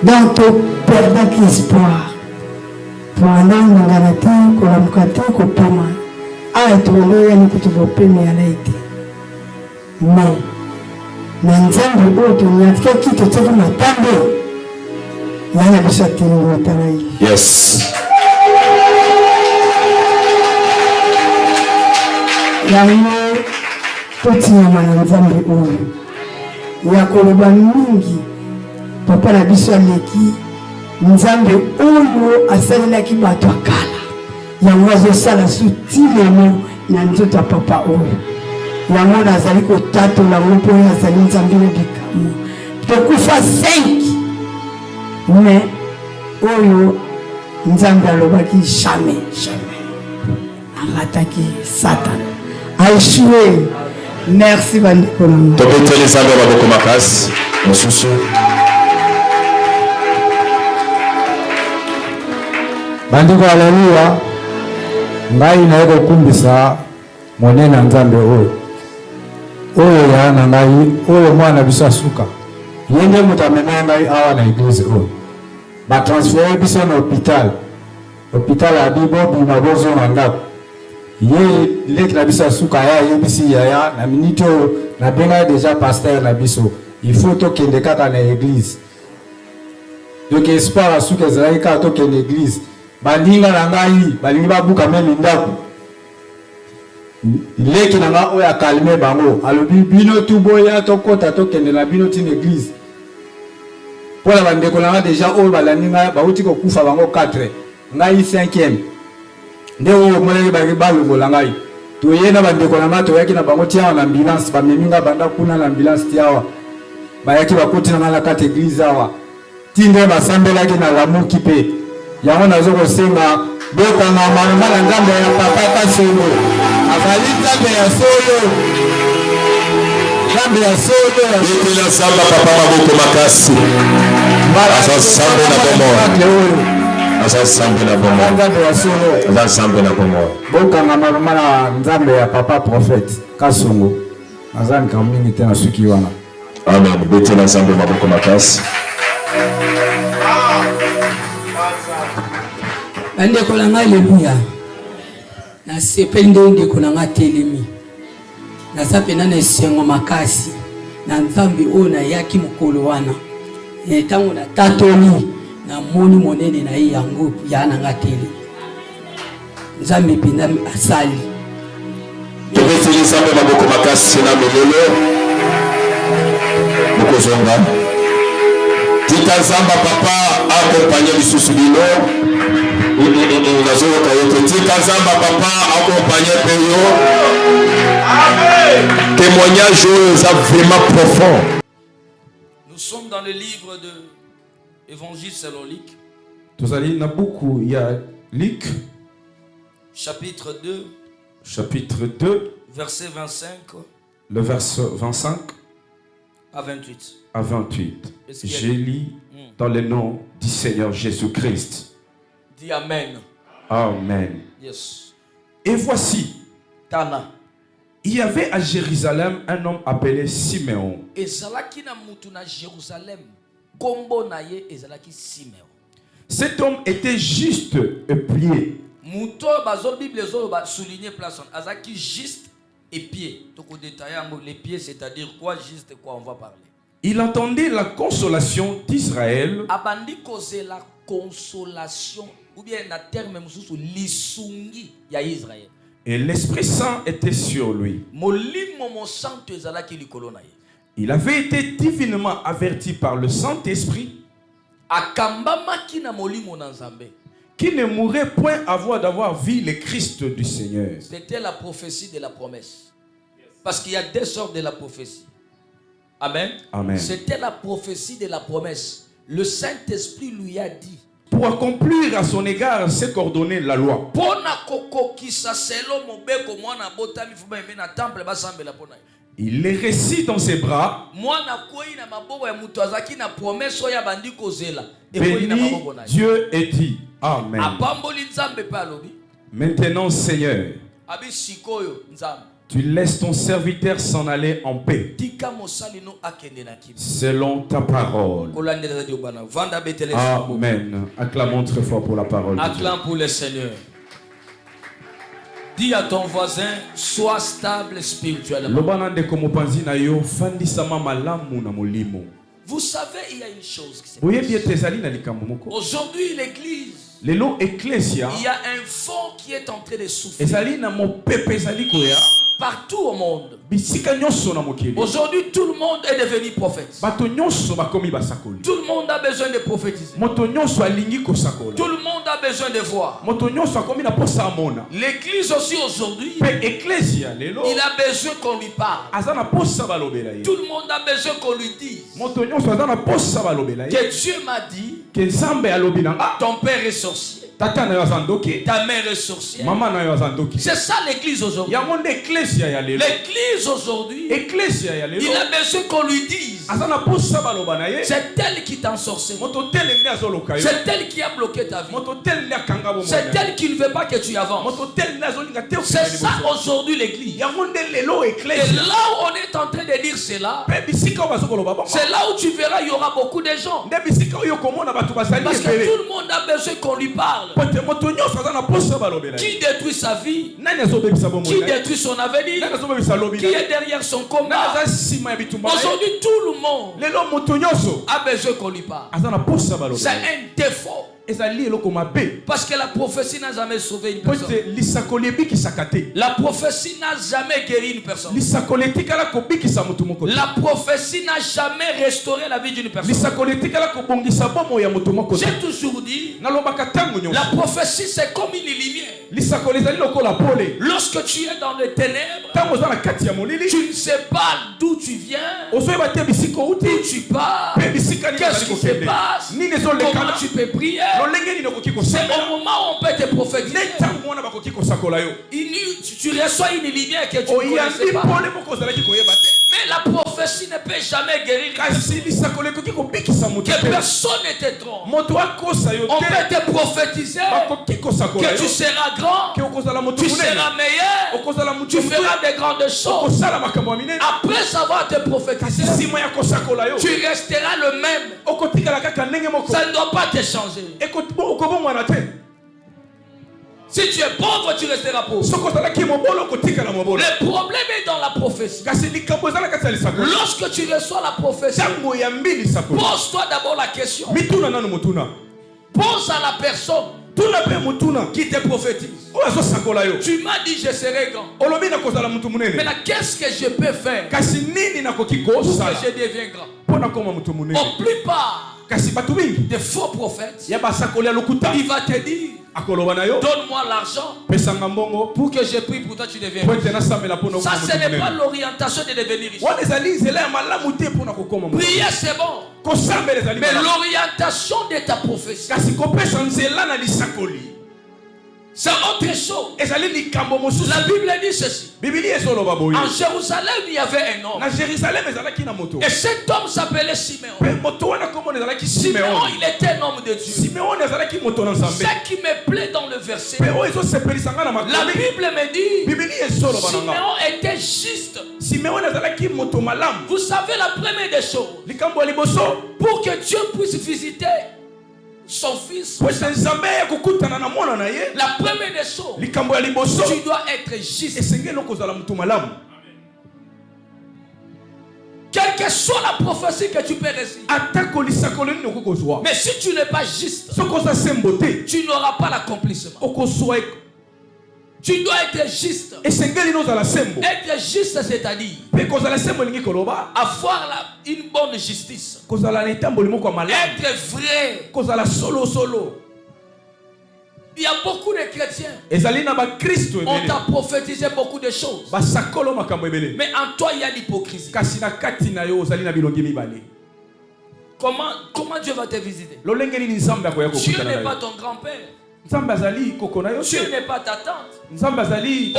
Donc, tu perds espoir. Pour un an, on a raté, qu'on a raté, qu'on peut mal. Ah, et tout le monde, il y a une petite bopée, mais elle a été. Mais, Nanzambi, tu n'as pas qui te tire ma table. Il y a un château de travail. Yes. Il y a un petit Nanzambi, il y a un mingi. Papa na biso aleki nzambe oyo asalelaki bato akala yango azosala sutilemo na nzoto ya papa oyo yango nazali kotatola ngo mpo oyo azali nzambe na bikamo tokufa 5 mais oyo nzambe alobaki jamais arataki Satan a échoué. Merci bandeko na nga tobeteli nzambe maboko makasi mosusu. Bandiko haleluya. Ngai naye kumbisa monene nzambe oyo ya na ngai oyo mwana biso suka yende mutamena ngai awa na église oyo ba transférer biso na hôpital ya bibo bima bozo ngako ye leki na biso suka ya yebisi ya na minute na benga déjà pasteur na biso il faut to kende kaka na église donc espoir asuka ezali ka to kende église bandinga na ngai balingi babuka meme ndako leki na nga oya kalme bango alobi bino tu boya to kota to kende na bino tin église pola bandeko na nga déjà oyo balandinga bauti ko kufa bango 4 ngai 5e nde oyo molenge baki balongola ngai toyena bandeko na nga toyaki na bango tiawa na ambulance bameminga banda kuna na ambulance tiawa bayaki bakoti na nga na kati église awa tinde basambelaki na lamuki pe yango nazo kosenga bokanga mama na nzambe ya papa Kasongo azali nzambe ya solo betela nzambe papa maboko makasi azasambe na bomoi azasambe na bomoi nzambe ya solo azasambe na bomoi bokanga mama na nzambe ya papa prophète Kasongo azali kamingi te na suki wana. Amen. Betela nzambe maboko makasi. Bandeko na ngai lebuya na sepeli ndeko na ngai telemi na sapena na esengo makasi na nzambe oyo na yaki mokolo wana tango na tatoli na moni monene na ye yango ya na ngai tele nzambe penda asali tobeteli nzambe maboko makasi na melelo mokozonga tika nzamba papa accompagner lisusu bino témoignage vraiment profond. Nous sommes dans le livre de Évangile selon Luc. Tozali na buku ya Luc chapitre 2. Chapitre 2. Verset 25. Le verset 25 à 28. À 28. J'ai lu dans le nom du Seigneur Jésus-Christ. Dis Amen. Amen. Yes. Et voici, Tana. Il y avait à Jérusalem un homme appelé Siméon. Et zalaki na mutu na Jérusalem. Kombo na ye ezalaki Siméon. Cet homme était juste et pied. Muto bazol Bible zo ba souligner place azaki juste et pied. Toko détailler les pieds, c'est-à-dire quoi juste quoi on va parler. Il entendait la consolation d'Israël. Abandi koze la consolation ou bien na terme mususu lisungi ya Israël. Et l'Esprit Saint était sur lui. Molimo mo santo ezalaki likolo na ye. Il avait été divinement averti par le Saint-Esprit akambamaki na molimo na Nzambe qui ne mourrait point d'avoir vu le Christ du Seigneur. C'était la prophétie de la promesse. Parce qu'il y a deux sortes de la prophétie. Amen. Amen. C'était la prophétie de la promesse. Le Saint-Esprit lui a dit pour accomplir à son égard ce qu'ordonnait la loi. Il les récit dans ses bras. Bénis Dieu et dit Amen. Maintenant, Seigneur, Tu laisses ton serviteur s'en aller en paix, selon ta parole. Amen. Acclamons très fort pour la parole. Acclame pour le Seigneur. Dis à ton voisin, sois stable spirituellement. Vous savez, il y a une chose qui s'est passée. Aujourd'hui, l'église, il y a un vent qui est en train de souffler partout au monde. Aujourd'hui, tout le monde est devenu prophète. Tout le monde a besoin de prophétiser. Tout le monde a besoin de voir. L'église aussi aujourd'hui, il a besoin qu'on lui parle. Tout le monde a besoin qu'on lui dise que Dieu m'a dit, ton père est sorcier, ta mère est sorcière. C'est ça l'église aujourd'hui. L'église aujourd'hui, il a besoin qu'on lui dise, c'est elle qui t'a ensorcelé, c'est elle qui a bloqué ta vie, c'est elle qui ne veut pas que tu avances. C'est ça aujourd'hui l'église. Et là où on est en train de dire cela, c'est là où tu verras il y aura beaucoup de gens, parce que tout le monde a besoin qu'on lui parle. Qui détruit sa vie, qui détruit son avenir, qui est derrière son combat. Aujourd'hui tout le monde a besoin qu'on lui parle. C'est un défaut, parce que la prophétie n'a jamais sauvé une personne. La prophétie n'a jamais guéri une personne. La prophétie n'a jamais restauré la vie d'une personne. J'ai toujours dit, la prophétie c'est comme une lumière. Lorsque tu es dans les ténèbres, tu ne sais pas d'où tu viens, où tu pars, qu'est-ce qui se passe, comment tu peux prier. C'est au moment où on peut te prophétiser. Tu reçois une lumière que tu ne connaissais pas. Mais la prophétie ne peut jamais guérir. Que personne ne te trompe. On peut te prophétiser que tu seras grand, tu seras meilleur, tu feras de grandes choses. Après avoir te prophétisé, tu resteras le même. Ça ne doit pas te changer. Si tu es pauvre, tu resteras pauvre. Le problème est dans la prophétie. Lorsque tu reçois la prophétie, pose-toi d'abord la question. Pose à la personne qui te prophétise. Tu m'as dit je serai grand. Maintenant, qu'est-ce que je peux faire pour que je devienne grand? Au plus part des faux prophètes, il va te dire, donne-moi l'argent pour que je prie pour toi, tu deviens riche. Ça, ce n'est pas l'orientation de devenir riche. Prier, c'est bon, mais l'orientation de ta prophétie, c'est autre chose. La Bible dit ceci. En Jérusalem, il y avait un homme. Et cet homme s'appelait Siméon. Siméon, il était un homme de Dieu. Ce qui me plaît dans le verset, la Bible me dit, Siméon était juste. Vous savez la première des choses, pour que Dieu puisse visiter son fils, la première des choses, tu dois être juste. Quelle que soit la prophétie que tu peux recevoir, mais si tu n'es pas juste, tu n'auras pas l'accomplissement. Tu dois être juste. Être juste, c'est-à-dire avoir une bonne justice. Être vrai. Il y a beaucoup de chrétiens. On t'a prophétisé beaucoup de choses. Mais en toi, il y a l'hypocrisie. Comment Dieu va te visiter? Dieu n'est pas ton grand-père. Dieu n'est pas ta tante. Aujourd'hui,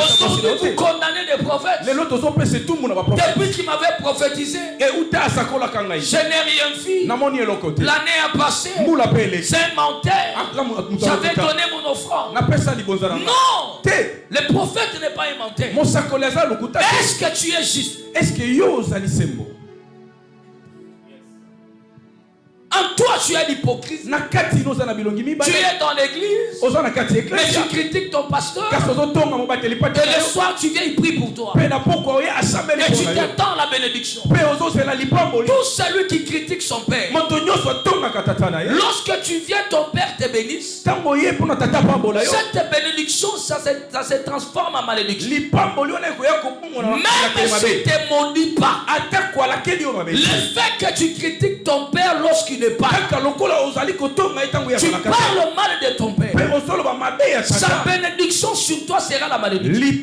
vous condamnez des prophètes. Depuis qu'il m'avait prophétisé, je n'ai rien fait. L'année a passé. C'est un menteur. J'avais donné mon offrande. Non. Le prophète n'est pas un menteur. Est-ce que tu es juste? Est-ce que yo sembo? En toi, tu es l'hypocrite. Tu es dans l'église. Mais tu critiques ton pasteur. Et le soir, tu viens, il prie pour toi. Et tu t'attends la bénédiction. Tout celui qui critique son père, lorsque tu viens, ton père te bénisse. Cette bénédiction, ça se transforme en malédiction. Même si tu ne maudis pas, le fait que tu critiques ton père lorsqu'il ne parle, tu parles mal de ton père, sa bénédiction sur toi sera la malédiction.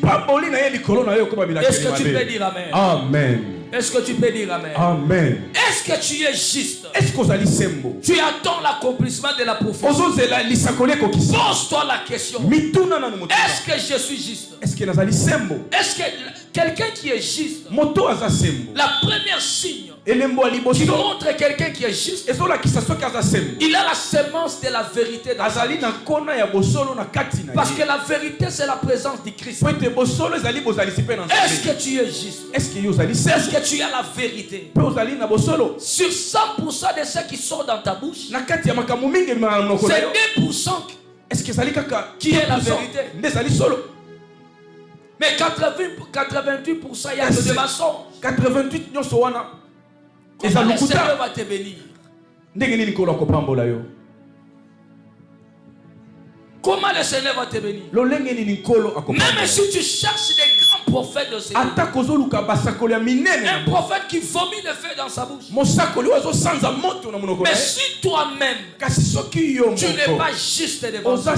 Est-ce que tu peux dire amen? Amen. Est-ce que tu peux dire amen? Amen. Est-ce que tu es juste? Est-ce que tu attends l'accomplissement de la prophétie? Pose-toi la question. Est-ce que je suis juste? Est-ce que quelqu'un qui est juste, la première signe qui montre quelqu'un qui est juste, il a la semence de la vérité dans sa vie. Parce que la vérité, c'est la présence du Christ. Est-ce que tu es juste? Est-ce que tu as la vérité? Sur 100% de ceux qui sortent dans ta bouche, c'est 2% qui est la vérité. Mais 88%, il y a que des mensonges. 88 Comment le Seigneur va te bénir? Comment le Seigneur va te bénir? Même si tu cherches des grands prophètes de Seigneur, un prophète qui vomit le feu dans sa bouche, mais si toi-même tu n'es pas juste devant Dieu,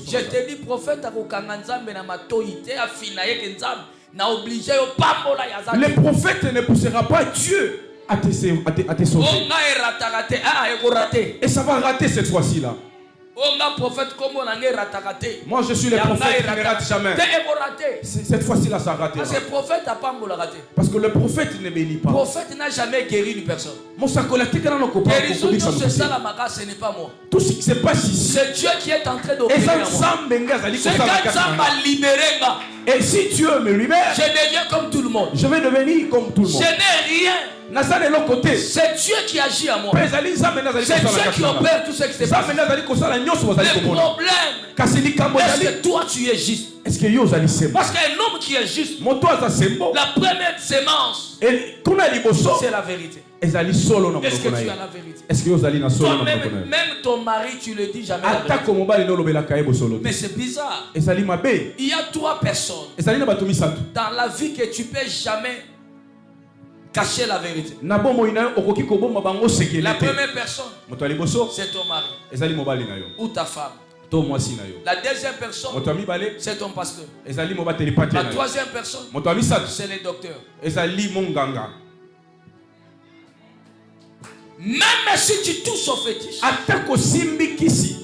je te dis, prophète, le prophète ne poussera pas Dieu à te sauver. Et ça va rater cette fois-ci là. Moi je suis le prophète qui ne rate jamais. Cette fois-ci là ça rate. Parce que le prophète ne bénit pas. Le prophète n'a jamais guéri une personne. Guérison, ce n'est pas moi. Tout ce qui se passe ici, c'est Dieu qui est en train d'opérer en moi. C'est quand ça m'a libéré. Et si Dieu me libère, je deviens comme tout le monde. Je vais devenir comme tout le monde. Je n'ai rien. C'est Dieu qui agit à moi. C'est Dieu qui opère tout ce qui se passe. Le problème, est-ce que toi tu es juste? Parce qu'un homme qui est juste, la première sémence, c'est la vérité. Est-ce que tu as la vérité? Toi-même, même ton mari, tu le dis jamais la vérité. Mais c'est bizarre. Il y a 3 personnes dans la vie que tu ne peux jamais cacher la vérité. La première personne, c'est ton mari ou ta femme. La deuxième personne, c'est ton pasteur. La troisième personne, c'est le docteur. Même si tu touches au fétiche,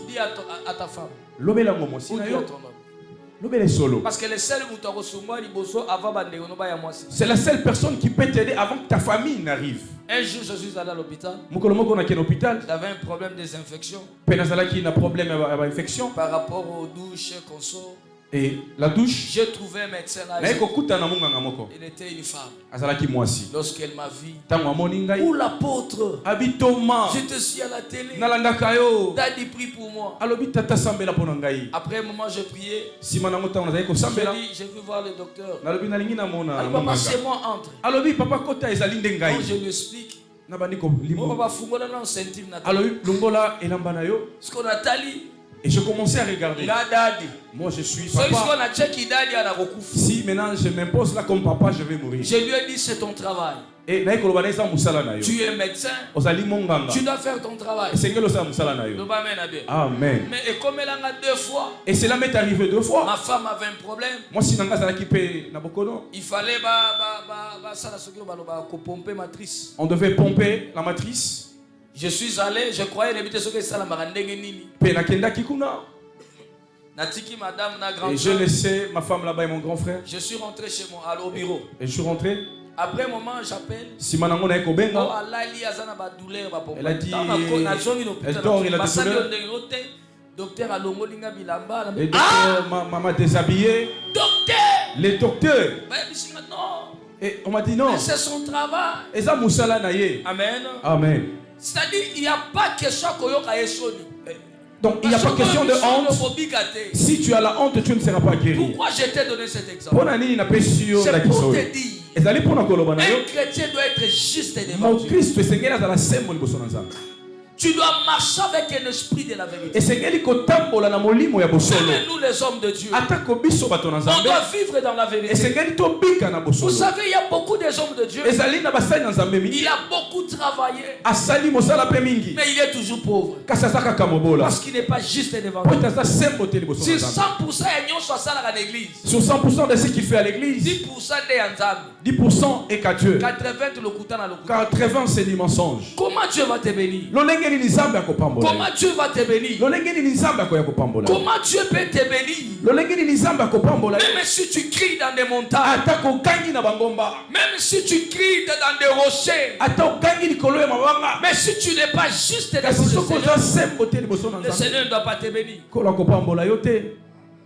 dis à ta femme ou dis à ton homme. Parce que le seul c'est la seule personne qui peut t'aider avant que ta famille n'arrive. Un jour, je suis allé à l'hôpital. J'avais un problème des infections. Par rapport aux douches qu'on sort. Et la douche, j'ai trouvé un médecin là. Il était une femme. Lorsqu'elle m'a vu, ou l'apôtre, j'étais ici à la télé. Daddy prie pour moi. Après un moment, j'ai prié. J'ai dit, je veux voir le docteur. Papa, c'est moi, entre. Quand je lui explique, ce qu'on a tali. Et je commençais à regarder. Moi je suis papa. Si maintenant je m'impose là comme papa, je vais mourir. Je lui ai dit, c'est ton travail. Et tu es médecin. Tu dois faire ton travail. Amen. Mais et comme elle en a 2 fois. Et cela m'est arrivé 2 fois. Ma femme avait un problème. Moi si il fallait pomper matrice. On devait pomper la matrice. Je suis allé, je croyais l'éviter ce que ça la marandenge nini. Et j'ai laissé ma femme là-bas et mon grand frère. Je suis rentré chez moi, au bureau. Et je suis rentré. Après un moment, j'appelle. Si Manango n'a pas elle a dit, elle dort, il a des douleurs. Docteur Alongolinga Bilamba. Et docteur m'a déshabillé. Docteur! Les docteurs. Non. Et on m'a dit non. C'est son travail. Et ça, Moussala Naye. Amen. Amen. C'est-à-dire, il n'y a pas question que donc il n'y a pas question de honte. Si tu as la honte, tu ne seras pas guéri. Pourquoi je t'ai donné cet exemple? C'est pour te dire. Un chrétien doit être juste devant Dieu. Tu dois marcher avec un esprit de la vérité. Même nous les hommes de Dieu, on doit vivre dans la vérité. Vous savez, il y a beaucoup des hommes de Dieu. Il a beaucoup travaillé. Mais il est toujours pauvre. Parce qu'il n'est pas juste devant Dieu. Sur 100% il y a dans l'église. Sur 100% de ce qu'il fait à l'église, 10% est qu'à Dieu. 80 c'est du mensonge. Comment Dieu va te bénir? Comment Dieu va te bénir? Comment Dieu peut te bénir? Même si tu cries dans des montagnes, même si tu cries dans des rochers, mais si tu n'es pas juste devant le Seigneur ne doit pas te bénir.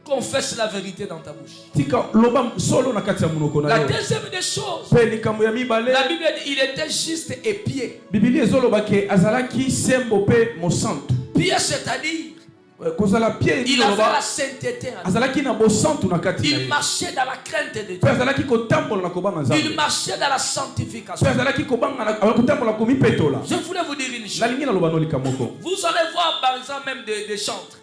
Confesse la vérité dans ta bouche. La deuxième des choses, la Bible dit il était juste et pieux. Pieux, c'est-à-dire il avait la sainteté. Il marchait dans la crainte de Dieu. Il marchait dans la sanctification. Je voulais vous dire une chose. Vous allez voir par exemple même des chantres.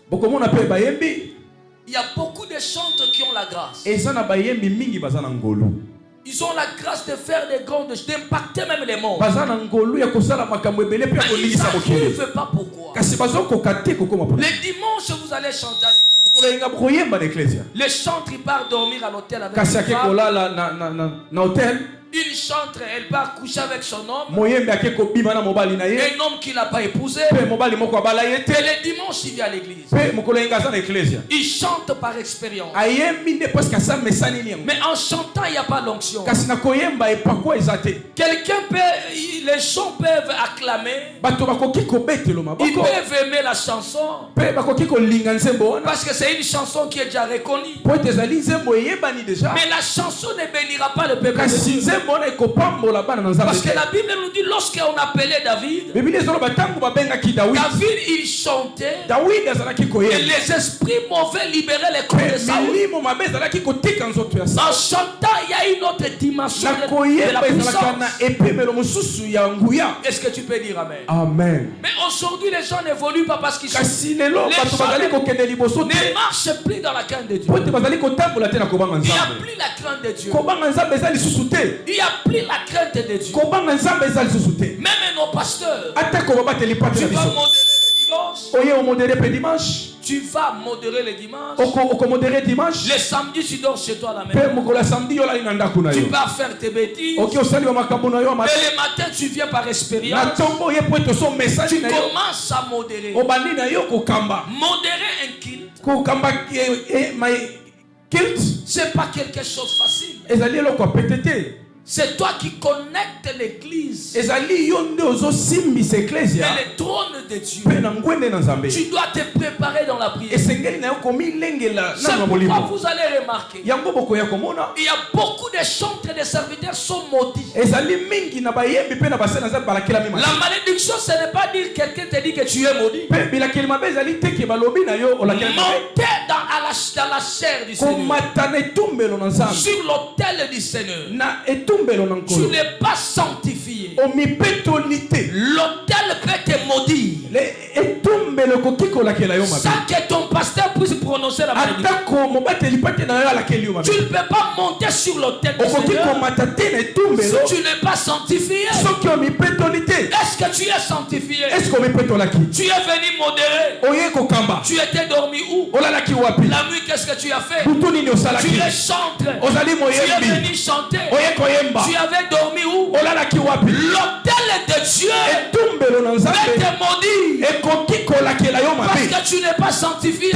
Il y a beaucoup de chantres qui ont la grâce. Ils ont la grâce de faire des grandes choses, d'impacter même les morts. Mais ils n'arrivent pas pourquoi. Les dimanches, vous allez chanter à l'église. Les chantres, ils partent dormir à l'hôtel avec une chantre, elle part coucher avec son homme. Un homme qui n'a pas épousé. Et les dimanches, il vient à l'église. Il chante par expérience. Mais en chantant, il n'y a pas l'onction. Quelqu'un peut, les gens peuvent acclamer. Ils peuvent aimer la chanson. Parce que c'est une chanson qui est déjà reconnue. Mais la chanson ne bénira pas le peuple de Dieu. Parce que la Bible nous dit lorsqu'on appelait David, David il chantait et les esprits mauvais libéraient les corps de Saül. En chantant, il y a une autre dimension de la puissance. Est-ce que tu peux dire Amen? Amen. Mais aujourd'hui, les gens n'évoluent pas parce qu'ils sont. Les gens ne marchent plus dans la crainte de Dieu. Il n'y a plus la crainte de Dieu. Il n'y a plus la crainte de Dieu. Même nos pasteurs. Tu vas modérer le dimanche. Tu vas modérer le dimanche. Le samedi, tu dors chez toi à la maison. Tu vas faire tes bêtises. Et le matin, tu viens par expérience. Tu commences à modérer. Modérer un culte, c'est pas quelque chose de facile. C'est toi qui connectes l'église et le trône de Dieu. Tu dois te préparer dans la prière. C'est pourquoi vous allez remarquer il y a beaucoup de chantres et de serviteurs sont maudits. La malédiction, ce n'est pas dire quelqu'un te dit que tu es maudit. Monter dans la chair du Seigneur, sur l'autel du Seigneur. Tu n'es pas sanctifié. L'autel peut te maudire sans que ton pasteur puisse prononcer la malédiction. Tu ne peux pas monter sur l'autel du Seigneur si tu n'es pas sanctifié. Est-ce que tu es sanctifié? Tu es venu modérer. Tu étais dormi où? La nuit que qu'est-ce que tu as fait? Tu es chanteur. Tu es venu chanter. Tu avais dormi où? L'autel de Dieu peut te maudire parce que tu n'es pas sanctifié.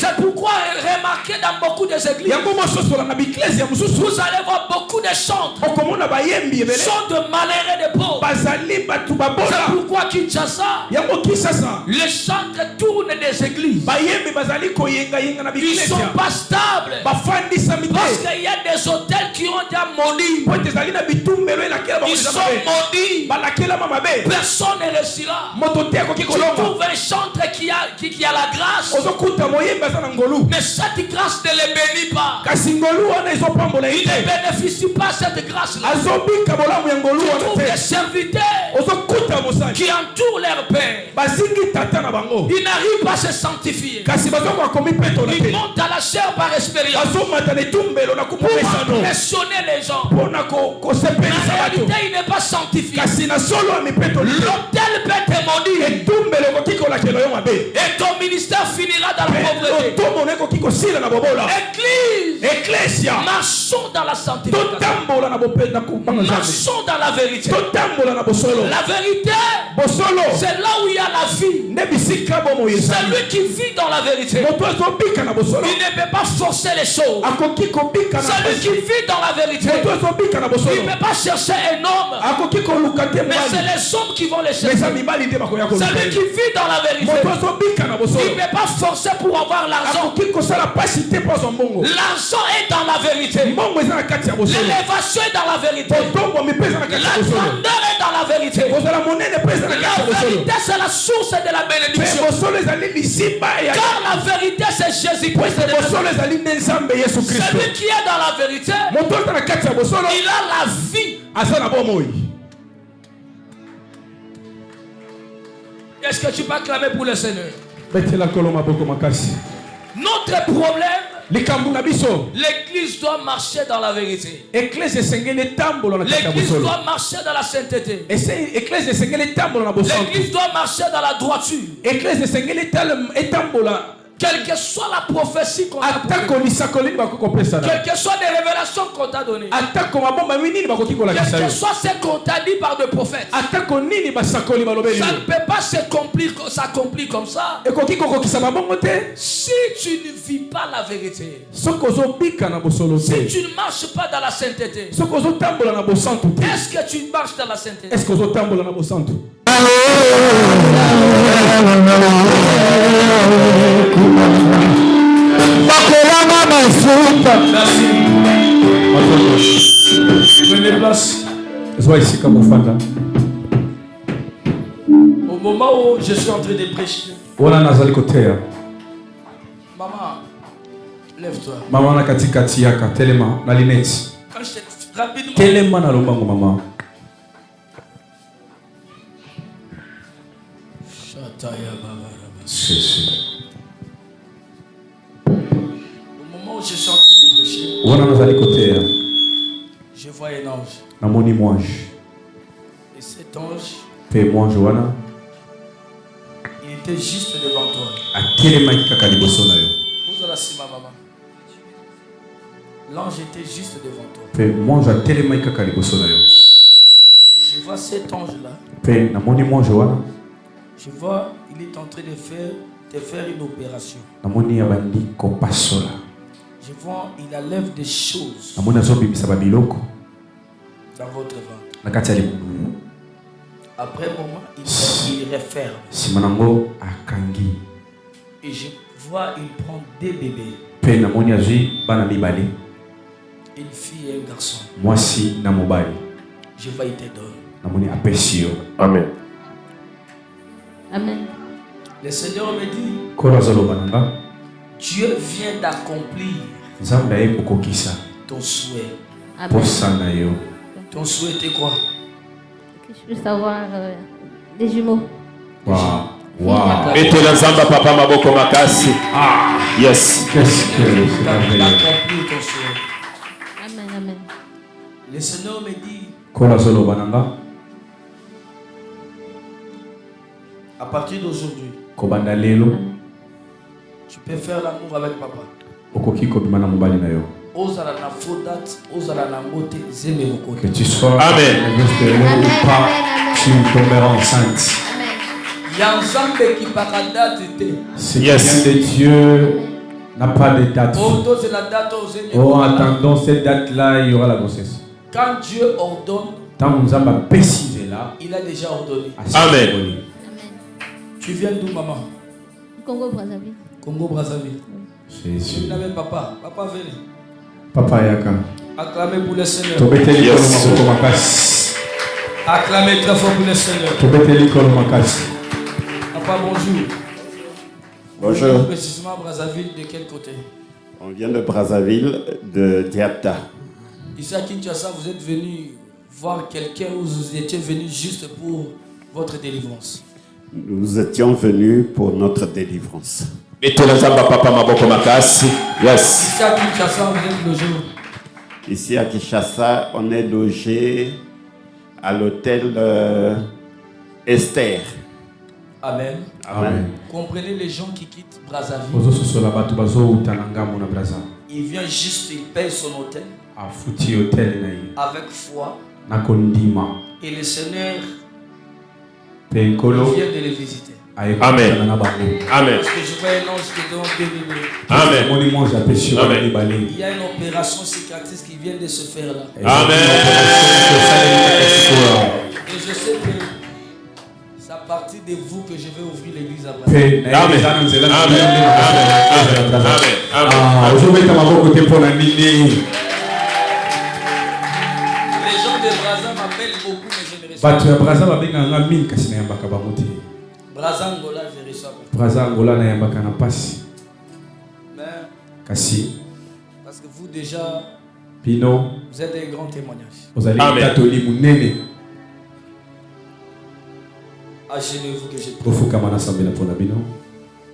C'est pourquoi remarquez dans beaucoup des églises, vous allez voir beaucoup de chants de malheureux de pauvres. C'est pourquoi Kinshasa, les chantres tournent des églises. Ils ne sont pas stables parce qu'il y a des hôtels qui ont déjà maudits. Ils sont maudits. Personne ne réussira. Tu trouves un chantre qui a la grâce, mais cette grâce ne les bénit pas. Ils ne bénéficient pas de cette grâce-là. Tu trouves des serviteurs qui entourent leur père. Ils n'arrivent pas à se sanctifier. Ils montent à la chair par expérience pour impressionner les gens. Mais en réalité, il n'est pas sanctifié. L'autel peut te maudire. Et ton ministère finira dans la pauvreté. Église, marchons dans la sanctification. Marchons dans la vérité. La vérité, c'est là où il y a la vie. Celui qui vit dans la vérité, il ne peut pas forcer les choses. Celui qui vit dans la vérité, il ne peut pas chercher un homme, mais c'est les hommes qui vont les chercher. Celui qui vit dans la vérité, il ne peut pas forcer pour avoir l'argent. L'argent est dans la vérité. L'élévation est dans la vérité. La grandeur est dans la vérité. La vérité, c'est la source de la bénédiction. Car la vérité, c'est Jésus-Christ. Celui qui est dans la vérité, il a la vie. Est-ce que tu peux acclamer pour le Seigneur? Notre problème, l'église doit marcher dans la vérité. L'église doit marcher dans la sainteté. L'église doit marcher dans la droiture. Quelle que soit la prophétie qu'on a donnée, quelle que soit les révélations qu'on t'a données, quel que soit ce qu'on t'a dit par des prophètes, ça ne peut pas s'accomplir comme ça si tu ne vis pas la vérité, si tu ne marches pas dans la sainteté. Est-ce que tu marches dans la sainteté? Prenez place. Au moment où je suis en train de prêcher, maman, lève-toi. Maman katikati yaka telema na lineti. Rapidement. Telema na lombango maman. Au moment où je suis en train de prêcher, je vois un ange. Et cet ange, il était juste devant toi. Vous allez assis, ma maman. L'ange était juste devant toi. Je vois cet ange-là. Je vois, il est en train de faire une opération. Je vois, il enlève des choses dans votre ventre. Après un moment, il referme. Et je vois, il prend des bébés. Une fille et un garçon. Je vois, il te donne. Amen. Amen. Le Seigneur me dit, Dieu vient d'accomplir ton souhait. Amen. Ton souhait était quoi? Que je puisse avoir des jumeaux. Wow. Et la zamba papa maboko makasi. Yes. Qu'est-ce que c'est d'accomplir ton souhait. Amen, amen. Le Seigneur me dit, à partir d'aujourd'hui, Tu peux faire l'amour avec papa. Que tu sois Amen. ou pas, tu tomberas enceinte. Si Yes. quelqu'un de Dieu n'a pas de date. Oh, en attendant cette date-là, il y aura la grossesse. Quand Dieu ordonne, Tant que nous avons précisé là, il a déjà ordonné. Amen. Tu viens d'où, maman? Congo-Brazzaville. Congo-Brazzaville. Jésus. Vous n'avez papa. Papa, venez. Papa Yaka. Acclamez pour le Seigneur. Tobeteli Yes. kolo maboko makasi. Acclamez très fort pour le Seigneur. Tobeteli kolo makasi. Papa, bonjour. Bonjour. Précisément Brazzaville, de quel côté? On vient de Brazzaville, de Diapta. Ici à Kinshasa, vous êtes venu voir quelqu'un ou vous étiez venu juste pour votre délivrance? Nous étions venus pour notre délivrance. Etelazamba papa maboko makasi. Yes. Ici à Kinshasa, vous êtes logé où? Ici à Kinshasa, on est logé à l'hôtel Esther. Amen. Amen. Comprenez les gens qui quittent Brazzaville. Il vient juste, il paye son hôtel avec foi. Et le Seigneur vient de les visiter. Amen. Amen. Parce que je vois un ange qui est dans béni. Amen. Il y a une opération cicatrice qui vient de se faire là. Amen. Et je sais que c'est à partir de vous que je vais ouvrir l'église à Brazzaville. Amen. Les gens de Brazzaville m'appellent beaucoup, mais je ne reçois Batu pas. ya Braza babenganga mine kasi na yambaka bamuti. Brazzangola, je ne reçois pas. Braza Angola na yambaka na pasi. Mais Kasi parce que vous déjà, Pino vous êtes un grand témoignage. ozali Amen. tatoli munene Agenez-vous que je prie. ofukama na sambela pona bino.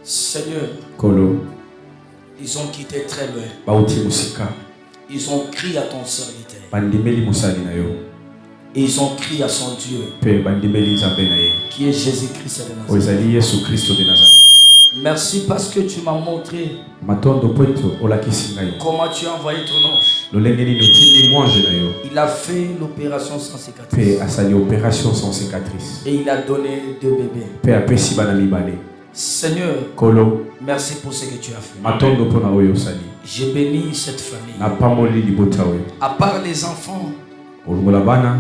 Seigneur, Kolo ils ont quitté très loin. bauti musika Ils ont crié à ton serviteur. bandimeli musali na yo Et ils ont crié à son Dieu, pe bandimeli nzambe na ye qui est Jésus-Christ de Nazareth. ozali Yesu Kristo de Nazareth. Merci parce que tu m'as montré Matondo pweto olakisi ngai comment tu as envoyé ton ange. lolenge nini otindi mwange na yo Il a fait l'opération sans cicatrice. pe asali opération sans cicatrice Et il a donné 2 bébés. pe apesi bana mibale. Seigneur, Kolo merci pour ce que tu as fait. matondo mpona oyo osali Je bénis cette famille. napamoli libota oyo À part les enfants, olongola bana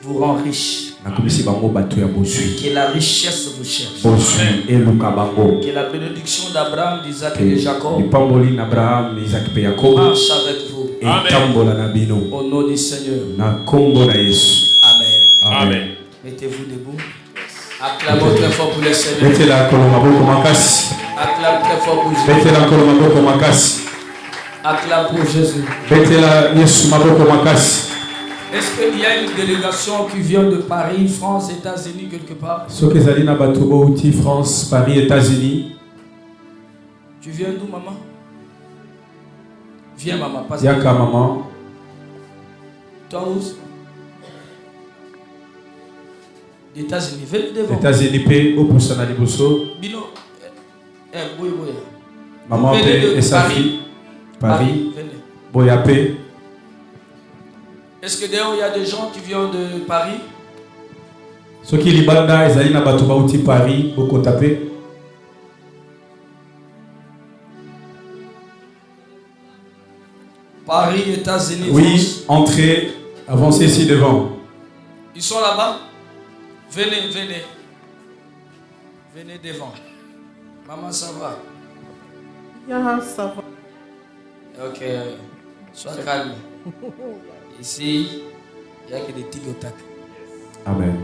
vous rend riche. nakomisi bango bato ya bozwi Que la richesse vous cherche. bozwi eluka bango Que la bénédiction d'Abraham, d'Isaac et de Jacob lipamboli na abraham isaki mpe yakobo marche avec vous. etambola na bino Au nom du Seigneur. na nkombo na yesu. Amen. Amen. Mettez-vous debout. Acclamons très fort pour le Seigneur. betela nkolo maboko makasi Acclame très fort pour Jésus. betela nkolo maboko makasi Acclame pour Jésus. betela yesu maboko makasi. Est-ce qu'il y a une délégation qui vient de Paris, France, États-Unis, quelque part? soki ezali na bato bouti france paris états-unis Tu viens d'où, maman? Viens, maman. Passe. yaka mama Toi où? États-Unis. Venez devant. états-unis mpe opusa na liboso Bino. Oui, oui. mama Venez mpe de esafi paris Venez. boya mpe. Est-ce que d'ailleurs il y a des gens qui viennent de Paris? soki libanda ezali na bato bauti paris bokota mpe. Paris, États-Unis, Oui, France. entrez, avancez ici devant. Ils sont là-bas? Venez, venez. Venez devant. Maman, ça va? Ça va. Ok. Sois calme. Ici, il n'y a que des tics au tac. Amen.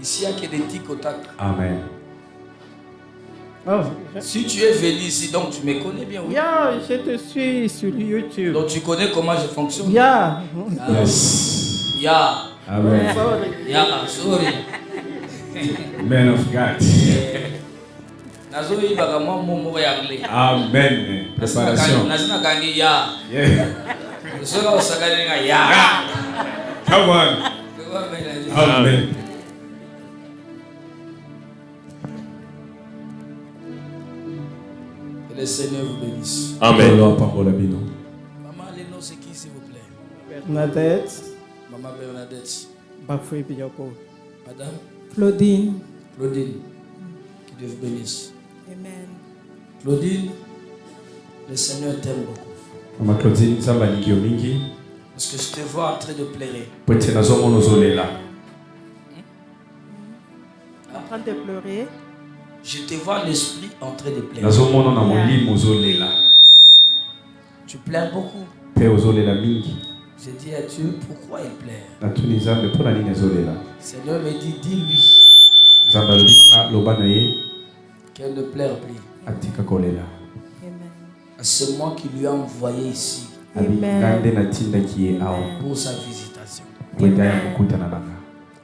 Ici, il n'y a que des tics au tac. Amen. Oh, Si tu es venu ici, donc tu me connais bien, oui? yeah, je te suis sur YouTube. Donc tu connais comment je fonctionne? Yeah. Yes. Yeah. Amen. Sorry. Yeah, sorry. Man of God. Nazoyibaka mwa momo ya anglais. Amen. Préparation. Nazina kangi ya. Yeah. Soka osakane nga ya. Come on. Amen. Le Seigneur vous bénisse. Amen. Maman Léno, c'est qui s'il vous plaît? Bernadette. Maman Bernadette. Bafoué Bioko. Madame Claudine. Claudine. Que Dieu vous bénisse. Amen. Claudine, le Seigneur t'aime beaucoup. Maman Claudine, Zamba Niki Omingi. Parce que je te vois en train de pleurer. Peut-être na zomo nozole là. En train de pleurer. Je te vois l'esprit en train de pleurer. Na zomo na moli mozole là. Tu pleures beaucoup. Pe ozole la mingi. Je dis à Dieu pourquoi il pleure. Na tuni Zambe pour la ligne zole là. Le Seigneur me dit, dis-lui Zamba lobi loba na ye qu'elle ne pleure plus. atika kolela. C'est moi qui lui ai envoyé ici Ngande na tinda qui est awa. pour sa visitation. Wenda ya kukutana nanga.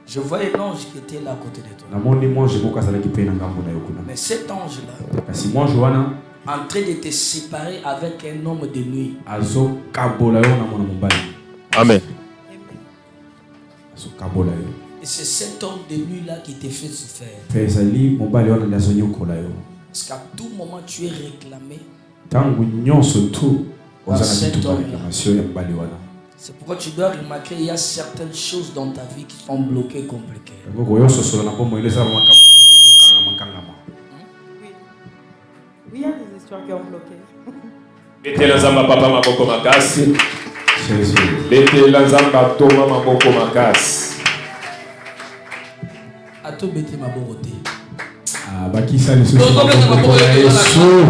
Je voyais l'ange qui était là à côté de toi. Na moni moi je boka sala ki pe na ngambo na yokuna. Mais cet ange-là, Kasi moi Joana en train de te séparer avec un homme de nuit. azo kabola yo na mona mobali. Amen. Azo kabola yo. Et c'est cet homme de nuit-là qui te fait souffrir. Pezali mobali wana ndazo nyokola yo. Parce qu'à tout moment, tu es réclamé. Tangu nyonso tu ozana cet bitu ba homme-là. réclamation ya mobali wana. C'est pourquoi tu dois remarquer qu'il y a certaines choses dans ta vie qui sont bloquées, compliquées. Ngoko yo soso na bomo ile za makapu ezokanga makangama. Oui. Oui, il y a des histoires qui ont bloqué. Betela Zamba papa maboko makasi. Jésus. Betela Zamba toma maboko makasi. À tout bêter ma beauté. Ah bakisa lisusu. Yesu.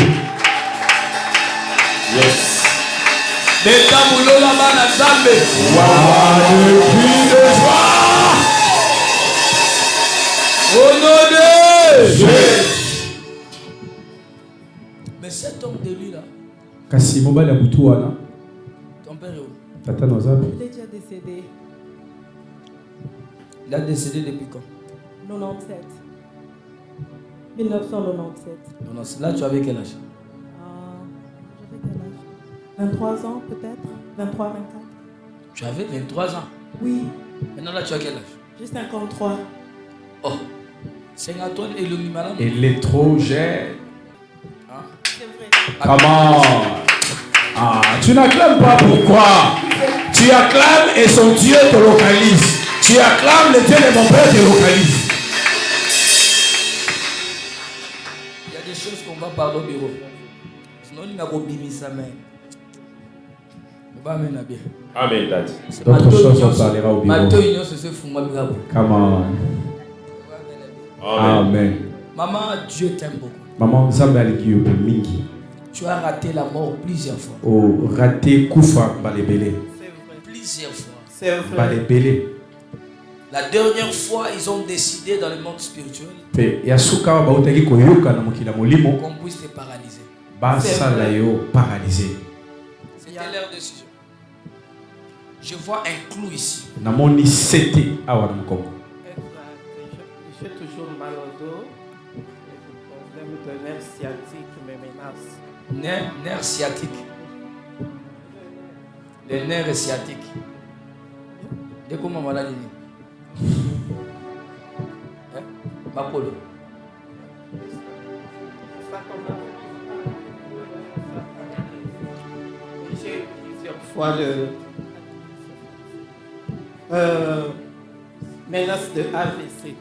Yes. Beta mulola bana Zambe. Au nom de Jésus. Mais cet homme de lui là, Kasi mobali abutu wana ton père est où? tata nozabe. Il est déjà décédé. Il a décédé depuis quand? 97. 1997. Non, non, là tu avais quel âge? J'avais quel âge? 23 ans peut-être? 23, 24. Tu avais 23 ans. Oui, Maintenant là tu as quel âge? j'ai 53. Oh, c'est Antoine et le Mimalam. Elle est trop jeune. C'est vrai. Comment? Ah, tu n'acclames pas pourquoi? Tu acclames et son Dieu te localise. Tu acclames le Dieu de mon père te localise. Il y a des choses qu'on va parler au bureau. Sinon il n'y a pas de sa main. Amen, Dad. D'autres choses on parlera au bureau. Come on. Amen. Maman, Dieu t'aime beaucoup. Maman, Zambe aliki yo mingi. Tu as raté la mort plusieurs fois. O raté kufa balebele. Plusieurs fois. C'est vrai. Balebele. La dernière fois, ils ont décidé dans le monde spirituel Pe yasuka ba utaki koyoka na mokila molimo. qu'on puisse te paralyser. Basala yo paralysé. C'était leur décision. Je vois un clou ici. Namoni sete awa na mkongo. Exact. J'ai toujours mal au dos. Les problèmes de nerfs sciatiques me menacent. Nerf sciatique. Les nerfs sciatiques. Dès comment maladie? Mapolo. J'ai plusieurs fois menace de AVC.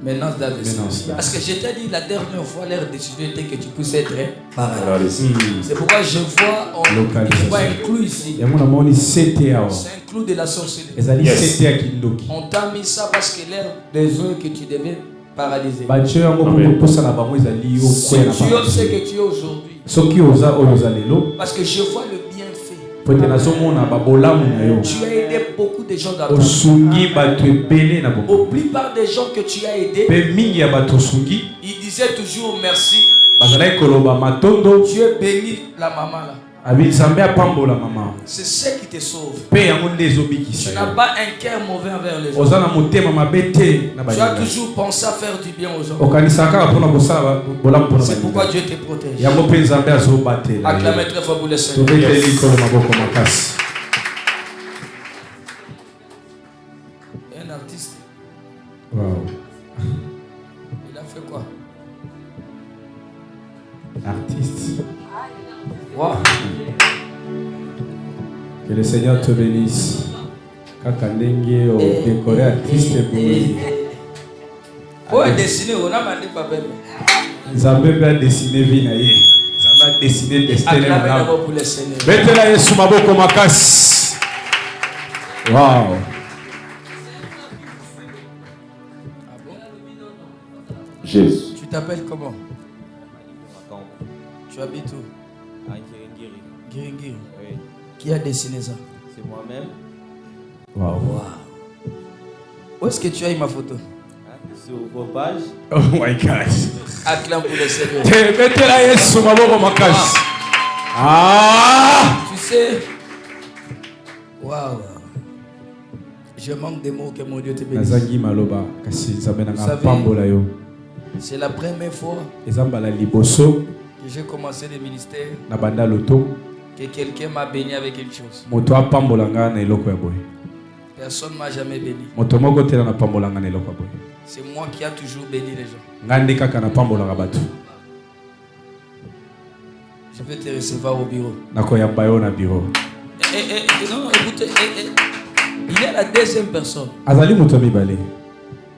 Menace d'AVC. Menace. Parce que je t'ai dit la dernière fois, leur décision était que tu puisses être paralysé. C'est pourquoi je vois un clou ici. Yango namoni sete awa. C'est un clou de la sorcellerie. Ezali sete ya kindoki. On t'a mis ça parce que l'air des eux que tu devais paralyser. Batio yango pour posa na bango ezali yo Si kwela tu pa. sais que tu es aujourd'hui, Soki oza oyo zalelo, parce que je vois le bienfait. pote nazomona ba bolamu na yo. Tu as aidé beaucoup de gens dans ton vie. Osungi bato ebele na bongo. Au plupart des gens que tu as aidés, Pe mingi ya bato osungi ils disaient toujours merci. bazalaki koloba matondo Dieu bénit la maman là. abi Nzambe apambola mama. C'est ce qui te sauve. Pe yango nde Tu ezobikisa n'as yo. pas un cœur mauvais envers les Oza gens. na motema mabe te na Tu as baninga. toujours pensé à faire du bien aux gens. Okanisaka kaka mpona kosala bolamu mpona C'est pourquoi baninga. Dieu te protège. Yango mpe Nzambe azobatela. Acclamez très fort pour le Seigneur. Tobeteli likolo maboko makasi. Un artiste, Wow. il a fait quoi? Artiste. Wow. Que le Seigneur te bénisse. Kaka ndenge o décoré artiste boy. Oh, dessiner, on a mandé papa. Nzambe peut dessiner vie na ye. Nzambe dessiner destin na nga. Pour le Seigneur. Betela Yesu maboko makasi. Wow. Jésus. Tu t'appelles comment? Tu habites où? À Giringiri. Giringiri. Oui. Qui a dessiné ça? C'est moi-même. Wow. Wow. Où est-ce que tu as eu ma photo? Sur vos pages. Oh my God. Acclame pour le Seigneur. Betela Yesu maboko makasi. Ah! Tu sais, waouh, je manque des mots que mon Dieu te bénisse. Nazangi maloba kasi nzambe na Vous savez, pambola yo. C'est la première fois Ezambala liboso que j'ai commencé le ministère na banda loto. que quelqu'un m'a béni avec quelque chose. Moto apambola nga na eloko ya boye. Personne ne m'a jamais béni. Moto moko tela na pambola nga na eloko ya boye. C'est moi qui a toujours béni les gens. Nga nde kaka na pambola ka bato. Je vais te recevoir au bureau. Nakoyamba yo na bureau. Non, écoutez, il est la deuxième personne. Azali moto mibale.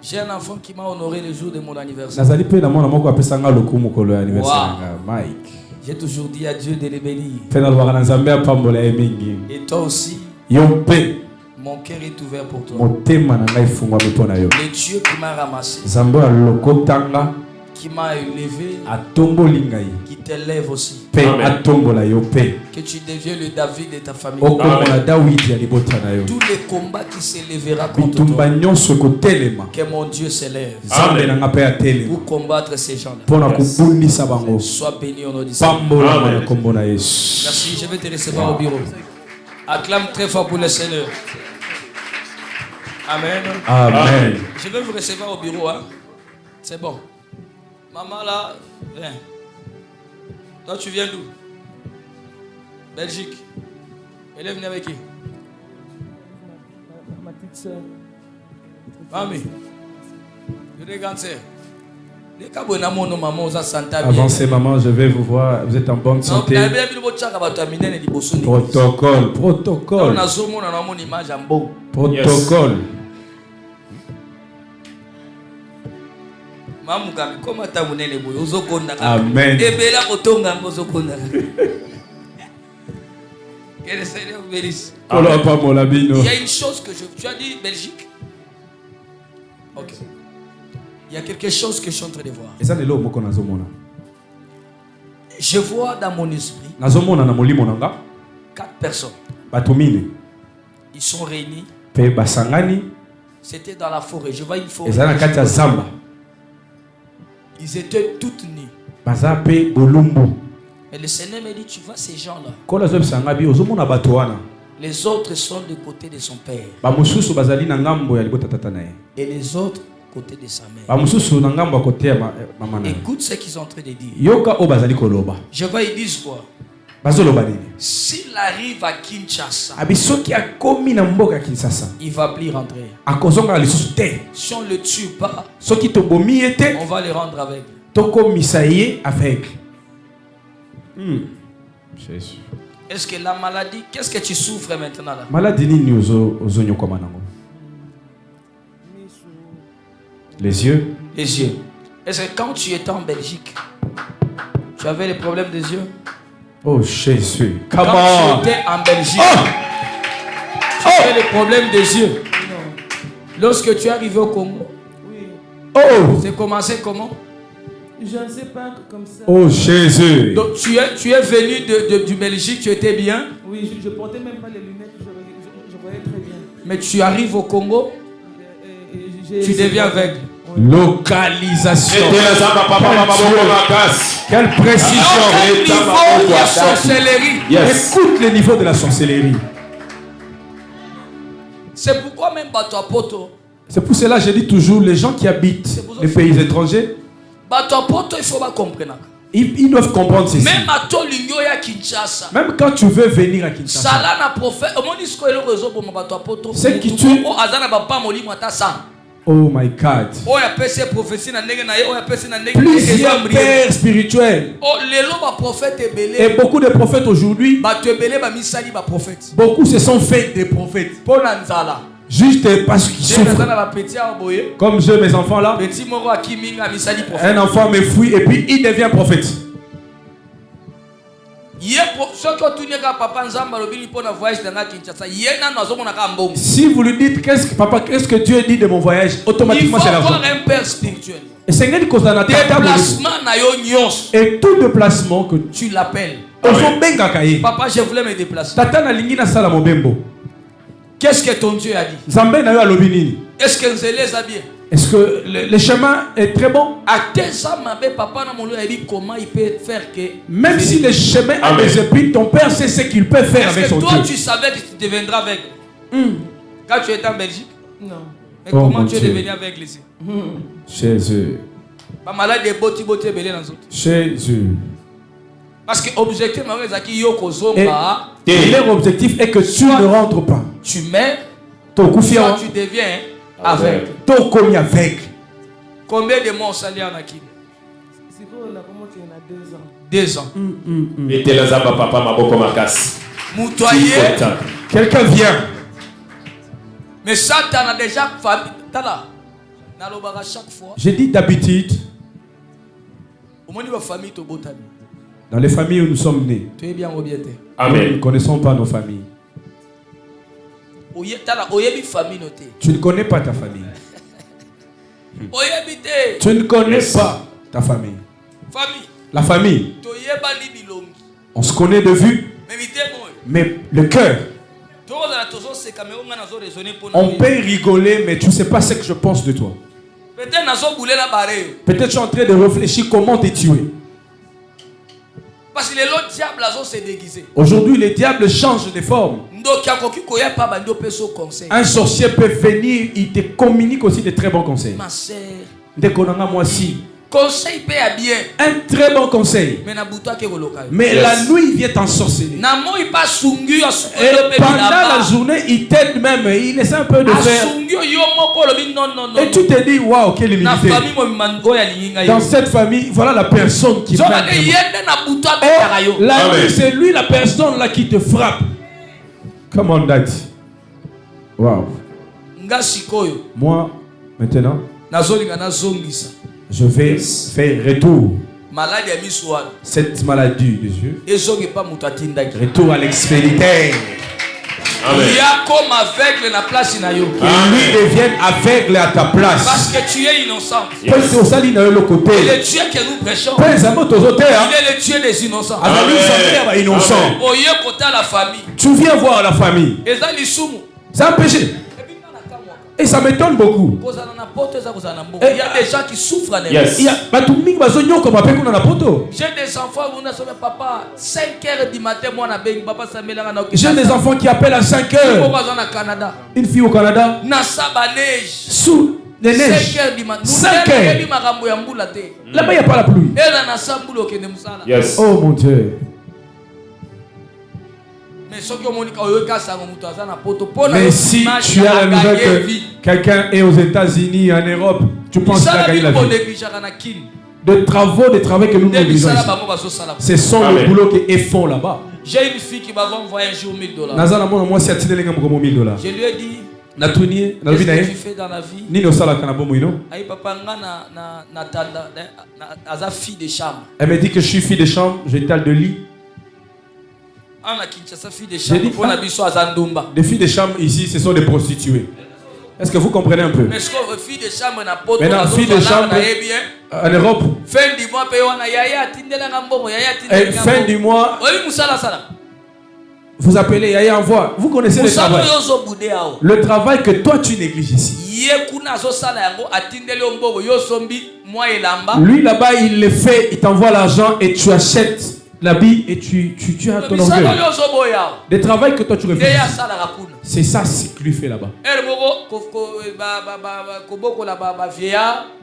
J'ai un enfant qui m'a honoré le jour de mon anniversaire. Nazali pe na mwana moko apesa nga lokumu kolo ya anniversaire nga Mike. J'ai toujours dit à Dieu de les bénir. Pe na lwaka na nzambe apambola ye mingi. Et toi aussi, Yo pe mon cœur est ouvert pour toi. motema na ngai fungwami mpo na yo. Le Dieu qui m'a ramassé, Nzambe alokotanga qui m'a élevé, atomboli ngai. qui t'élève aussi. Pe atombola yo pe. Que tu deviens le David de ta famille. Okomona Dawidi ya libota na yo. Tous les combats qui s'élèvera contre Bitumba toi, nyonso kotelema. que mon Dieu s'élève Nzambe na nga pe atelema. pour combattre ces gens-là. Pona kubundisa bango. Sois béni au nom du Seigneur. Pambola na kombo na Yesu. Merci, je vais te recevoir au bureau. Acclame très fort pour le Seigneur. Amen. Amen. Je vais vous recevoir au bureau. Hein? C'est bon. Maman là, viens. Toi, tu viens d'où? Belgique. Elle est venue avec qui? Ma petite soeur. Mamie. Je dis grande sœur. Avancez maman, je vais vous voir. Vous êtes en bonne santé. Protocole. Protocole. Protocole. Amen. Que le Seigneur vous bénisse. Il y a une chose que tu as dit Belgique. Ok. Il y a quelque chose que je suis en train de voir. Je vois dans mon esprit 4 personnes. Ils sont réunis. C'était dans la forêt. Je vois une forêt. Ils étaient toutes nus. Et le Seigneur me dit, tu vois ces gens-là. Les autres sont du côté de son père. Et les autres côté de sa mère. Écoute ce qu'ils sont en train de dire. Je vois, ils disent quoi? S'il arrive à Kinshasa, il va plus rentrer. Si on ne le tue pas, on va le rendre aveugle. Est-ce que la maladie, qu'est-ce que tu souffres maintenant là? Les yeux. Les yeux. Est-ce que quand tu étais en Belgique, tu avais les problèmes des yeux? Oh Jésus. Quand tu étais en Belgique, tu avais les problèmes des yeux. Lorsque tu es arrivé au Congo, c'est commencé comment? Je ne sais pas, comme ça. Oh Jésus. Donc tu es venu du Belgique, tu étais bien? Oui, je ne portais même pas les lunettes, je voyais très bien. Mais tu arrives au Congo, tu deviens aveugle. Localisation. Quelle précision. Quel niveau de sorcellerie. Écoute le niveau de la sorcellerie. C'est pourquoi même Batoapoto. C'est pour cela que je dis toujours, les gens qui habitent les pays étrangers, Batoapoto, il faut pas comprendre. Ils doivent comprendre ceci. Même à Tolingoya Kinshasa. Même quand tu veux venir à Kinshasa. Salana prophète. C'est que tu Oh my God. Plusieurs pères spirituels. Et beaucoup de prophètes aujourd'hui. Beaucoup se sont faits des prophètes. Juste parce qu'ils souffrent. Comme je, mes enfants là. Un enfant me fuit et puis il devient prophète. Si vous lui dites qu'est-ce que Dieu dit de mon voyage, automatiquement c'est l'argent. Il faut avoir un père spirituel. Et tout déplacement que tu l'appelles. Papa, je voulais me déplacer. Qu'est-ce que ton Dieu a dit? Est-ce que Nzélé a bien? Est-ce que le chemin est très bon? Comment il peut faire que... Même si le chemin a des épines, ton père sait ce qu'il peut faire avec son Dieu. Toi, tu savais que tu deviendras aveugle. Quand tu étais en Belgique? Non. Mais oh comment tu es devenu aveugle ici? Jésus. Jésus. Parce que l'objectif, et leur objectif est que tu ne rentres pas. Tu mets, soit tu deviens aveugle. Aveugle. Combien de mois on s'allie en Akine? 2 ans. Mettez la zamba papa maboko makasi. Quelqu'un vient. Mais Satan a déjà famille. Chaque fois. J'ai dit d'habitude. Dans les familles où nous sommes nés. Amen. Nous ne connaissons pas nos familles. Tu ne connais pas ta famille. Tu ne connais pas ta famille. La famille. On se connaît de vue. Mais le cœur. On peut rigoler, mais tu ne sais pas ce que je pense de toi. Peut-être que je suis en train de réfléchir comment t'es tué. Parce que le diable s'est déguisé. Aujourd'hui, le diable change de forme. Un sorcier peut venir, il te communique aussi de très bons conseils. Ma sœur. Moi aussi. Conseil paye bien. Un très bon conseil. Mais la nuit, il vient t'ensorceler. Et pendant la journée, il t'aide même. Il essaie un peu de faire. Et tu te dis, waouh, quelle humilité. Dans cette famille, voilà la personne qui la nuit, c'est lui la personne là qui te frappe. Come on, Dad. Wow. Moi, maintenant, je vais faire retour. Cette maladie de Dieu. Retour à l'expéditeur. Il y a comme aveugle na place na yo. Lui devienne aveugle à ta place. Parce que tu es innocent. Et le Dieu que nous prêchons, il est le Dieu des innocents. Tu viens voir la famille. C'est un péché. Et ça m'étonne beaucoup. Il y a des gens qui souffrent. Yes. J'ai des enfants, papa, 5 heures du matin, j'ai des enfants qui appellent à 5 heures. Une fille au Canada. Sous les neiges. 5 heures. Là-bas, il n'y a pas la pluie. Yes. Oh mon Dieu. Mais si tu as la nouvelle que quelqu'un est aux États-Unis, en Europe, tu penses qu'il a gagné la vie. De travaux que nous négligeons ici. Ce sont les boulots qu'ils font là-bas. J'ai une fille qui m'a envoyé un jour $1000. Je lui ai dit, qu'est-ce que tu fais dans la vie? Elle me dit que je suis fille de chambre, j'étale de lit. Des filles de chambre ici, ce sont des prostituées. Est-ce que vous comprenez un peu? Maintenant, filles de chambre en Europe, fin du mois, vous appelez Yaya envoie. Vous connaissez le travail. Le travail que toi tu négliges ici. Lui là-bas, il le fait, il t'envoie l'argent et tu achètes l'habit et tu as ton orgueil. Le travail que toi tu refais. C'est ça ce qu'il fait là-bas.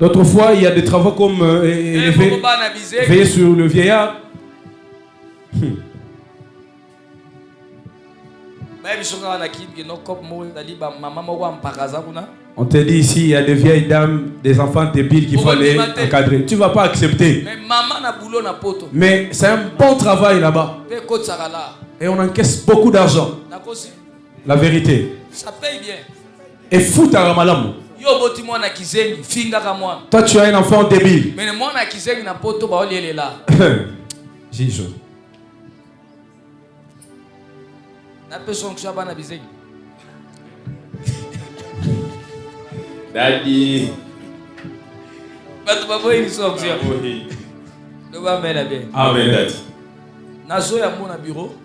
D'autres fois, il y a des travaux comme veiller sur le vieillard. On te dit ici, il y a des vieilles dames, des enfants débiles qu'il faut aller encadrer. Tu ne vas pas accepter. Mais c'est un bon travail là-bas. Et on encaisse beaucoup d'argent. La vérité. Ça paye bien. Et fout à Ramalam. Toi, tu as un enfant débile. Jijo. Daddy. Amen, Daddy.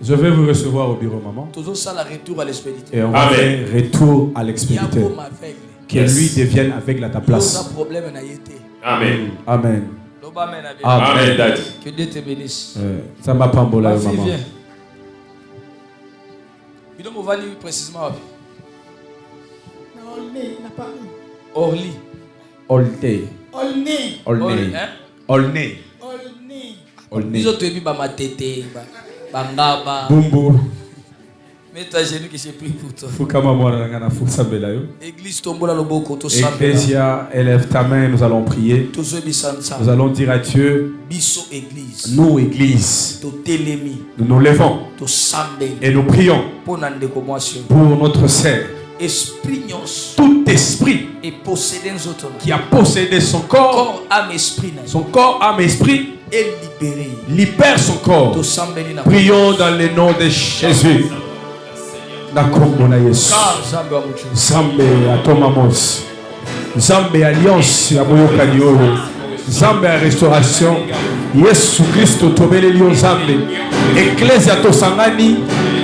Je vais vous recevoir au bureau, maman. Et on va faire retour à l'expéditeur. Que lui devienne aveugle à ta place. Amen. Amen. Amen, Daddy. Que Dieu te bénisse. Ça m'a pas embolé, maman. Viens. On va lire précisément. Orly. Olney. Olney. Olney. Olney. Olney. Ils ont tenu ma tête, bangaba. Bumbu. Mets-toi à genoux que j'ai pris pour toi. Église, Ecclesia, élève ta main, nous allons prier. Nous allons dire à Dieu, nous, Église, nous nous levons et nous prions pour notre sœur. Tout esprit qui a possédé son corps, son corps, âme, esprit, libère son corps. Prions dans le nom de Jésus. Nakomona Yesu. Zambe atomamos. Zambe alliance ya boyokani oyo. Zambe ya restauration. Yesu Kristo tobeleli yo Zambe. Ecclesia tosangani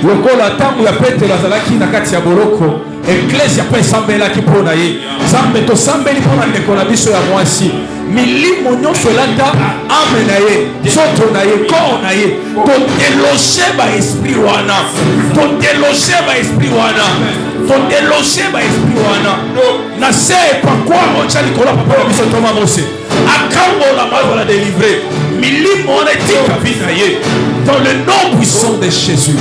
lokola tangu ya Petero azalaki na kati ya boloko. Ecclesia pe sambelaki mpona ye. Zambe tosambeli mpona ndeko na biso ya mwasi. Milimo nyonso elanda ame na ye, soto na ye, corps na ye. Todeloge ba esprit wana. Todeloge ba esprit wana. Todeloge ba esprit wana. Na se pakwa oncha likola papa ya biso Thomas Mose. Akambo la mort la délivrer. Milimo wana tika vina ye. Dans le nom puissant de Jésus.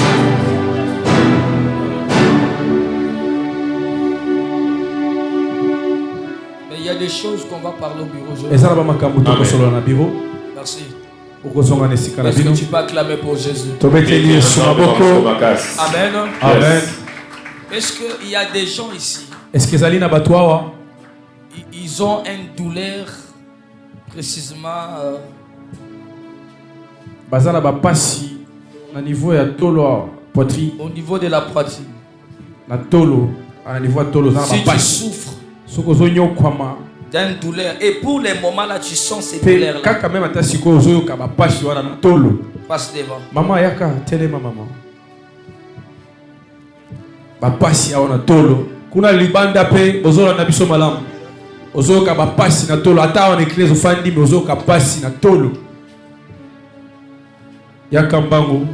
Il y a des choses qu'on va parler au bureau aujourd'hui. Merci. Est-ce que tu peux acclamer pour Jésus? Amen. Amen. Est-ce qu'il y a des gens ici? Est-ce que Zalina Batouawa? Ils ont une douleur précisément. Bazana Bapasi, au niveau de tolo poitrine. Au niveau de la poitrine. Na tolo, à niveau de tolo, si tu souffres d'une douleur et pour les moments là tu sens ces douleurs là. Passe devant. Maman yaka telema maman. Bapasi aona tolo. Kuna libanda pe ozola na biso malamu. Ozoka bapasi na tolo ata on éclise ofandi mais ozoka pasi na tolo. Yaka mbango.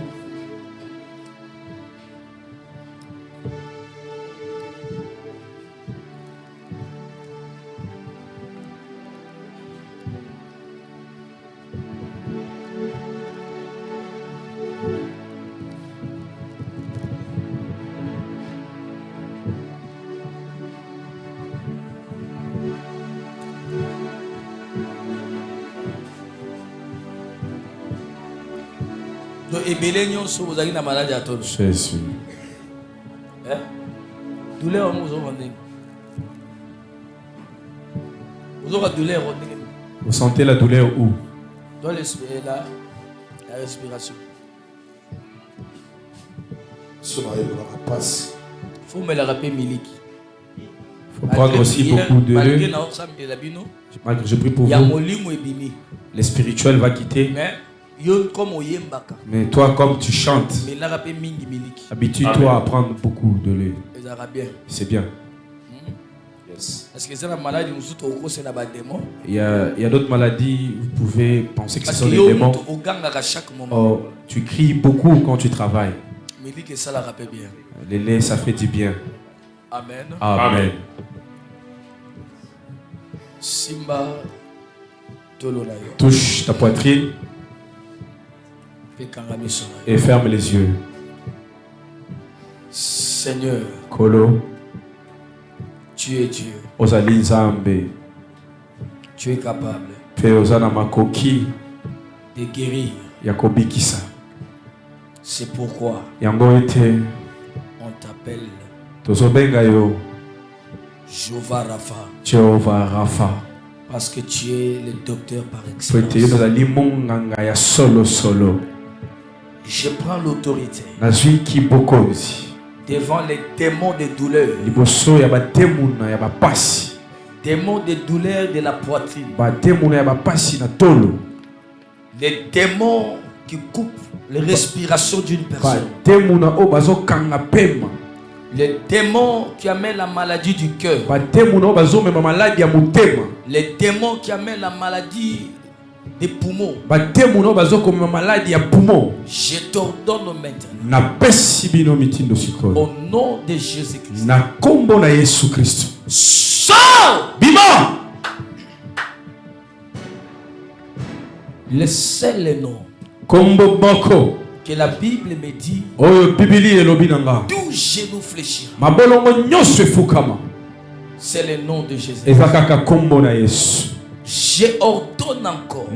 Jésus. Douleur, vous sentez la douleur où? Dans la respiration. Faut me la rappeler Miliki. Faut prendre aussi beaucoup de l'eau. Je prie pour vous. Le spirituel va quitter. Mais toi, comme tu chantes, habitue-toi à prendre beaucoup de lait. C'est bien. Il y a d'autres maladies, vous pouvez penser que ce sont des démons. Oh, tu cries beaucoup quand tu travailles. Le lait, ça fait du bien. Amen. Amen. Simba touche ta poitrine et ferme les yeux. Seigneur, Kolo, Tu es Dieu. Ozali Nzambe. Tu es capable. Pe ozana makoki. De guérir. Yakobikisa. C'est pourquoi. Yango ete. On t'appelle. Tozobenga yo. Jehovah Rapha. Jehovah Rapha. Parce que tu es le docteur par excellence. Je prends l'autorité devant les démons de douleur. Démons de douleur de la poitrine. Les démons qui coupent la respiration d'une personne. Les démons qui amènent la maladie du cœur. Les démons qui amènent la maladie des poumons. Je t'ordonne maintenant. Au nom de Jésus-Christ. Sors! Bima! Le seul nom que la Bible me dit, tout genou fléchira. C'est le nom de Jésus. Je ordonne encore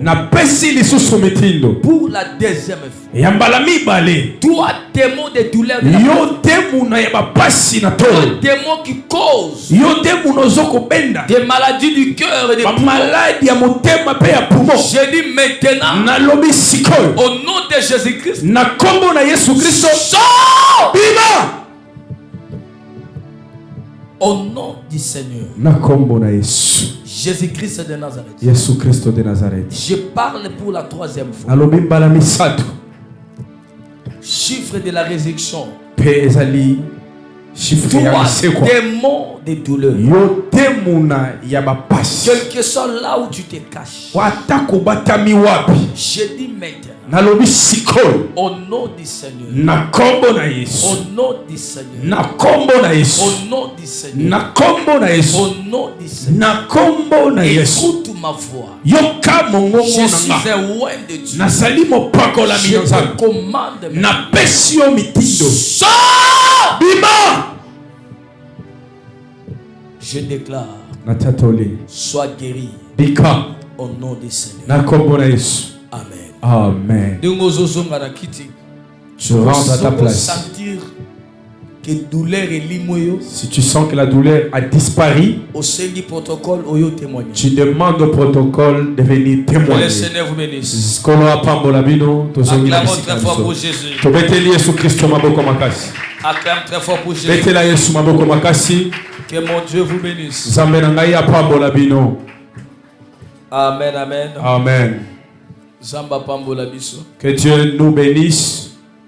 pour la deuxième fois. Toi, démon de douleur, toi, démon qui cause des maladies du cœur et des poumons. Je dis maintenant, au nom de Jésus-Christ, sors! Au nom du Seigneur, Jésus-Christ de Nazareth. Je parle pour la troisième fois. Chiffre de la résurrection. Toi, démon de douleur. Quel que soit là où tu te caches. Je dis maintenant. Au nom du Seigneur. Au nom du Seigneur. Au nom du Seigneur. Au nom du Seigneur. Écoute ma voix. Je suis un roi de Dieu. Je te commande. Sors! Je déclare. Sois guéri. Au nom du Seigneur. Amen. Amen. Tu rentres à ta place. Si tu sens que la douleur a disparu, tu demandes au protocole de venir témoigner. Que le Seigneur vous bénisse. Acclame très fort pour Jésus. Acclame très fort pour Jésus. Que mon Dieu vous bénisse. Amen, amen. Amen. Zamba pambola biso. Que Dieu nous bénisse.